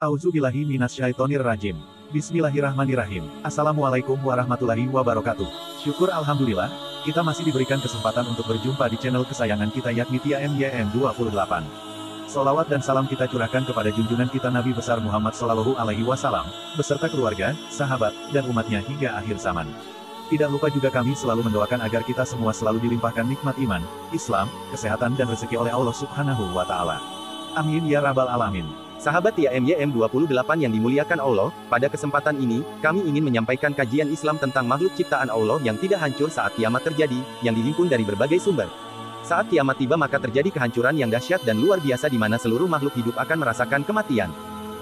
Auzubillahi minasyaitonirrajim. Bismillahirrahmanirrahim. Assalamualaikum warahmatullahi wabarakatuh. Syukur alhamdulillah, kita masih diberikan kesempatan untuk berjumpa di channel kesayangan kita yakni Tia MYM28. Salawat dan salam kita curahkan kepada junjungan kita Nabi besar Muhammad Shallallahu Alaihi Wasallam, beserta keluarga, sahabat, dan umatnya hingga akhir zaman. Tidak lupa juga kami selalu mendoakan agar kita semua selalu dilimpahkan nikmat iman, Islam, kesehatan dan rezeki oleh Allah Subhanahu wa Ta'ala. Amin ya Rabbal Alamin. Sahabat Tia MYM28 yang dimuliakan Allah, pada kesempatan ini, kami ingin menyampaikan kajian Islam tentang makhluk ciptaan Allah yang tidak hancur saat kiamat terjadi, yang dihimpun dari berbagai sumber. Saat kiamat tiba maka terjadi kehancuran yang dahsyat dan luar biasa di mana seluruh makhluk hidup akan merasakan kematian.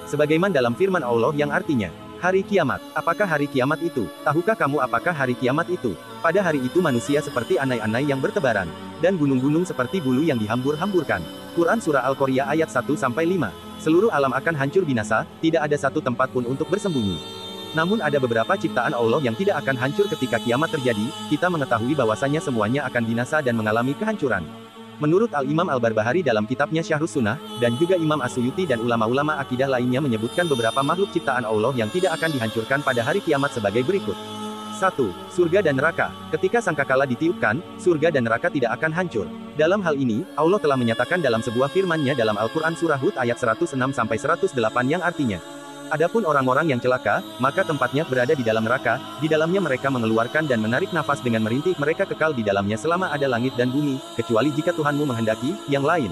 Sebagaimana dalam firman Allah yang artinya, hari kiamat. Apakah hari kiamat itu? Tahukah kamu apakah hari kiamat itu? Pada hari itu manusia seperti anai-anai yang bertebaran, dan gunung-gunung seperti bulu yang dihambur-hamburkan. Quran Surah Al-Qoriyah ayat 1-5. Seluruh alam akan hancur binasa, tidak ada satu tempat pun untuk bersembunyi. Namun ada beberapa ciptaan Allah yang tidak akan hancur ketika kiamat terjadi, kita mengetahui bahwasanya semuanya akan binasa dan mengalami kehancuran. Menurut Al-Imam Al-Barbahari dalam kitabnya Syahrus Sunnah, dan juga Imam As-Suyuti dan ulama-ulama akidah lainnya menyebutkan beberapa makhluk ciptaan Allah yang tidak akan dihancurkan pada hari kiamat sebagai berikut. 1. Surga dan neraka. Ketika sangkakala ditiupkan, surga dan neraka tidak akan hancur. Dalam hal ini, Allah telah menyatakan dalam sebuah firman-Nya dalam Al-Quran Surah Hud ayat 106-108 yang artinya, adapun orang-orang yang celaka, maka tempatnya berada di dalam neraka, di dalamnya mereka mengeluarkan dan menarik nafas dengan merintih, mereka kekal di dalamnya selama ada langit dan bumi, kecuali jika Tuhanmu menghendaki, yang lain.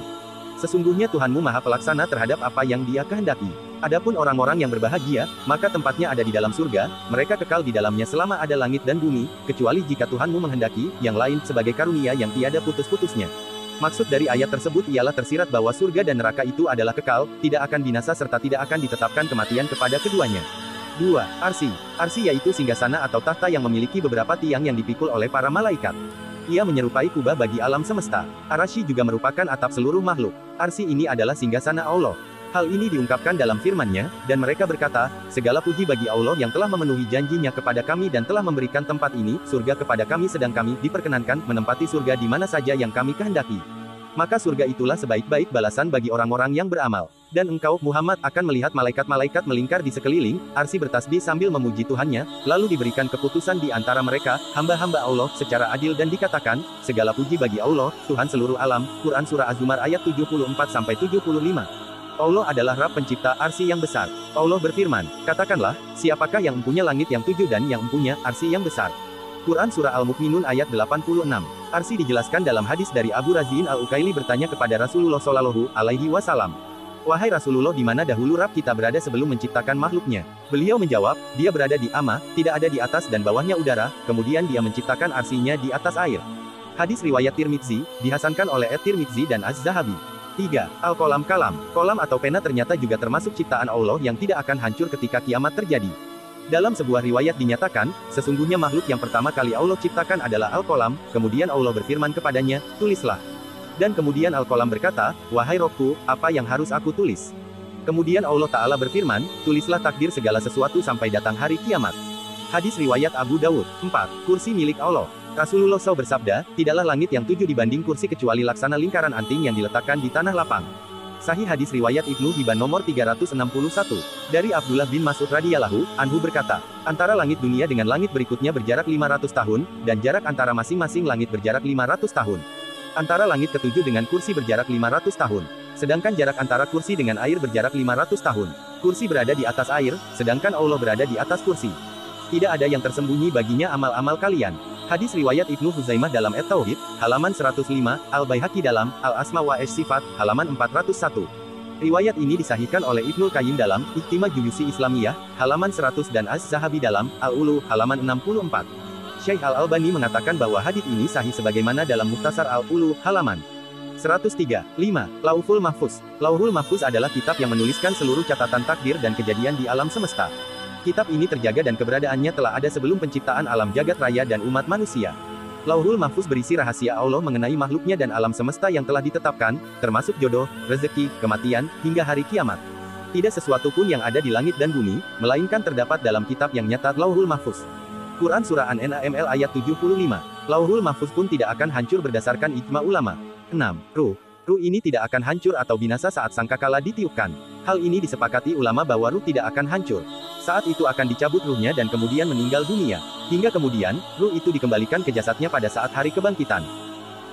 Sesungguhnya Tuhanmu Maha Pelaksana terhadap apa yang Dia kehendaki. Adapun orang-orang yang berbahagia, maka tempatnya ada di dalam surga, mereka kekal di dalamnya selama ada langit dan bumi, kecuali jika Tuhanmu menghendaki, yang lain sebagai karunia yang tiada putus-putusnya. Maksud dari ayat tersebut ialah tersirat bahwa surga dan neraka itu adalah kekal, tidak akan binasa serta tidak akan ditetapkan kematian kepada keduanya. 2. Arsy. Arsy yaitu singgasana atau tahta yang memiliki beberapa tiang yang dipikul oleh para malaikat. Ia menyerupai kubah bagi alam semesta. Arasy juga merupakan atap seluruh makhluk. Arsy ini adalah singgasana Allah. Hal ini diungkapkan dalam firman-Nya, dan mereka berkata, segala puji bagi Allah yang telah memenuhi janji-Nya kepada kami dan telah memberikan tempat ini, surga kepada kami sedang kami diperkenankan menempati surga di mana saja yang kami kehendaki. Maka surga itulah sebaik-baik balasan bagi orang-orang yang beramal. Dan engkau, Muhammad, akan melihat malaikat-malaikat melingkar di sekeliling, Arsy bertasbih sambil memuji Tuhannya, lalu diberikan keputusan di antara mereka, hamba-hamba Allah, secara adil dan dikatakan, segala puji bagi Allah, Tuhan seluruh alam, Quran Surah Az-Zumar ayat 74-75. Allah adalah Rabb pencipta Arsy yang besar. Allah berfirman, katakanlah, siapakah yang mempunyai langit yang 7 dan yang mempunyai Arsy yang besar? Quran Surah Al-Mukminun ayat 86. Arsy dijelaskan dalam hadis dari Abu Razin Al-Ukaili bertanya kepada Rasulullah Shallallahu Alaihi Wasallam, wahai Rasulullah, di mana dahulu Rabb kita berada sebelum menciptakan makhluknya? Beliau menjawab, dia berada di Ama, tidak ada di atas dan bawahnya udara, kemudian dia menciptakan Arsy-Nya di atas air. Hadis riwayat Tirmidzi, dihasankan oleh At-Tirmidzi dan Az-Zahabi. 3. Al-Qalam. Qalam atau pena ternyata juga termasuk ciptaan Allah yang tidak akan hancur ketika kiamat terjadi. Dalam sebuah riwayat dinyatakan, sesungguhnya makhluk yang pertama kali Allah ciptakan adalah Al-Qalam, kemudian Allah berfirman kepadanya, tulislah. Dan kemudian Al-Qalam berkata, wahai Robku, apa yang harus aku tulis? Kemudian Allah Ta'ala berfirman, tulislah takdir segala sesuatu sampai datang hari kiamat. Hadis riwayat Abu Dawud. 4. Kursi milik Allah. Rasulullah SAW bersabda, tidaklah langit yang 7 dibanding kursi kecuali laksana lingkaran anting yang diletakkan di tanah lapang. Sahih hadis riwayat Ibnu Hibban nomor 361. Dari Abdullah bin Mas'ud radhiyallahu anhu berkata, antara langit dunia dengan langit berikutnya berjarak 500 tahun, dan jarak antara masing-masing langit berjarak 500 tahun. Antara langit ketujuh dengan kursi berjarak 500 tahun. Sedangkan jarak antara kursi dengan air berjarak 500 tahun. Kursi berada di atas air, sedangkan Allah berada di atas kursi. Tidak ada yang tersembunyi baginya amal-amal kalian. Hadis riwayat Ibnu Huzaimah dalam At-Tauhid, halaman 105, Al-Baihaqi dalam Al-Asma wa Sifat, halaman 401. Riwayat ini disahihkan oleh Ibnul Qayyim dalam Ihtimaj Juyusi Islamiyah, halaman 100 dan Az-Zahabi dalam Al-Ulu, halaman 64. Syekh Al-Albani mengatakan bahwa hadits ini sahih sebagaimana dalam Mukhtasar Al-Ulu, halaman 103. 5. Lauhul Mahfuz. Lauhul Mahfuz adalah kitab yang menuliskan seluruh catatan takdir dan kejadian di alam semesta. Kitab ini terjaga dan keberadaannya telah ada sebelum penciptaan alam jagat raya dan umat manusia. Lauhul Mahfuz berisi rahasia Allah mengenai makhluknya dan alam semesta yang telah ditetapkan, termasuk jodoh, rezeki, kematian, hingga hari kiamat. Tidak sesuatu pun yang ada di langit dan bumi, melainkan terdapat dalam kitab yang nyata Lauhul Mahfuz. Quran Surah An-Naml ayat 75. Lauhul Mahfuz pun tidak akan hancur berdasarkan ijma ulama. 6. Ruh ini tidak akan hancur atau binasa saat sangkakala ditiupkan. Hal ini disepakati ulama bahwa ruh tidak akan hancur. Saat itu akan dicabut ruhnya dan kemudian meninggal dunia. Hingga kemudian, ruh itu dikembalikan ke jasadnya pada saat hari kebangkitan.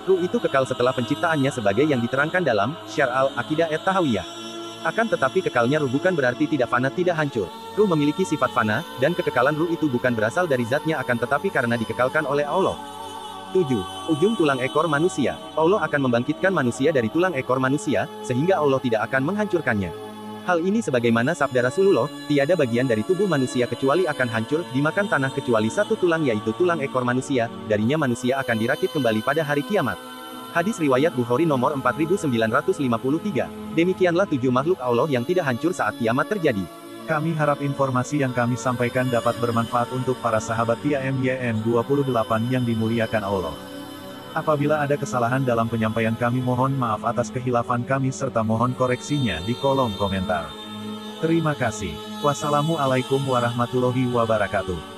Ruh itu kekal setelah penciptaannya sebagai yang diterangkan dalam Syarh al-Aqidah at-Tahawiyah. Akan tetapi kekalnya ruh bukan berarti tidak fana, tidak hancur. Ruh memiliki sifat fana, dan kekekalan ruh itu bukan berasal dari zatnya akan tetapi karena dikekalkan oleh Allah. 7. Ujung tulang ekor manusia. Allah akan membangkitkan manusia dari tulang ekor manusia, sehingga Allah tidak akan menghancurkannya. Hal ini sebagaimana sabda Rasulullah, tiada bagian dari tubuh manusia kecuali akan hancur, dimakan tanah kecuali satu tulang yaitu tulang ekor manusia, darinya manusia akan dirakit kembali pada hari kiamat. Hadis riwayat Bukhari nomor 4953. Demikianlah 7 makhluk Allah yang tidak hancur saat kiamat terjadi. Kami harap informasi yang kami sampaikan dapat bermanfaat untuk para sahabat TIAM-YM 28 yang dimuliakan Allah. Apabila ada kesalahan dalam penyampaian kami mohon maaf atas kehilafan kami serta mohon koreksinya di kolom komentar. Terima kasih. Wassalamualaikum warahmatullahi wabarakatuh.